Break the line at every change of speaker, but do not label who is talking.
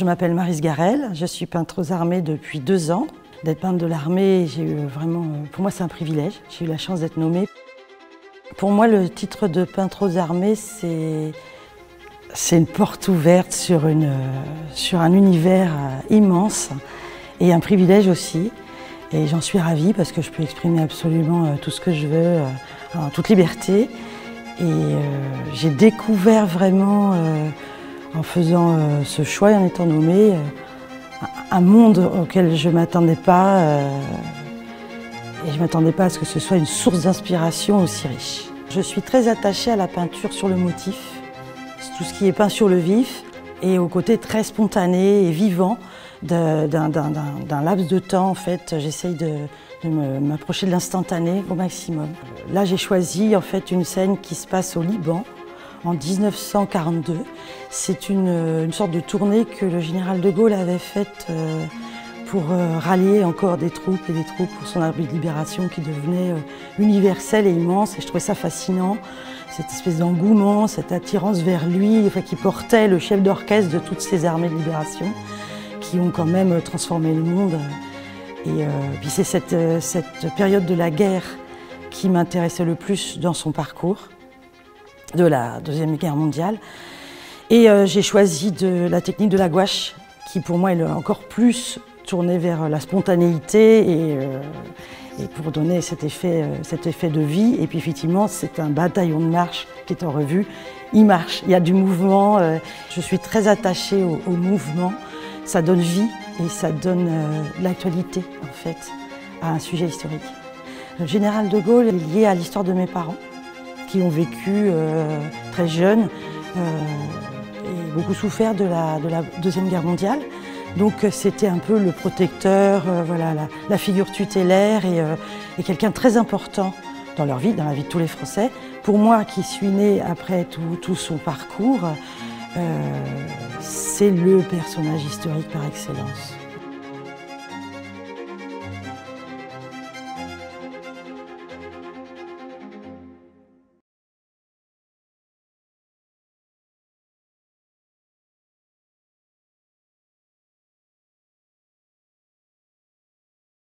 je m'appelle Maryse Garel, je suis peintre aux armées depuis 2 ans. D'être peintre de l'armée, pour moi c'est un privilège, j'ai eu la chance d'être nommée. Pour moi le titre de peintre aux armées c'est une porte ouverte sur un univers immense et un privilège aussi. Et j'en suis ravie parce que je peux exprimer absolument tout ce que je veux, en toute liberté. Et j'ai découvert vraiment, en faisant ce choix et en étant nommée, un monde auquel je ne m'attendais pas. Et je ne m'attendais pas à ce que ce soit une source d'inspiration aussi riche. Je suis très attachée à la peinture sur le motif, tout ce qui est peint sur le vif, et au côté très spontané et vivant d'un laps de temps. En fait, j'essaye de m'approcher de l'instantané au maximum. Là, j'ai choisi en fait une scène qui se passe au Liban en 1942. C'est une sorte de tournée que le général de Gaulle avait faite pour rallier encore des troupes et des troupes pour son armée de libération qui devenait universelle et immense. Et je trouvais ça fascinant, cette espèce d'engouement, cette attirance vers lui, qui portait le chef d'orchestre de toutes ces armées de libération qui ont quand même transformé le monde. Et puis c'est cette période de la guerre qui m'intéressait le plus dans son parcours, de la Deuxième Guerre mondiale. Et j'ai choisi la technique de la gouache, qui pour moi est encore plus tournée vers la spontanéité et pour donner cet effet de vie. Et puis effectivement, c'est un bataillon de marche qui est en revue. Il marche, il y a du mouvement. Je suis très attachée au mouvement. Ça donne vie et ça donne l'actualité en fait à un sujet historique. Le général de Gaulle est lié à l'histoire de mes parents qui ont vécu très jeunes et beaucoup souffert de la Deuxième Guerre mondiale. Donc c'était un peu le protecteur, voilà, la figure tutélaire et quelqu'un de très important dans leur vie, dans la vie de tous les Français. Pour moi qui suis née après tout son parcours, c'est le personnage historique par excellence.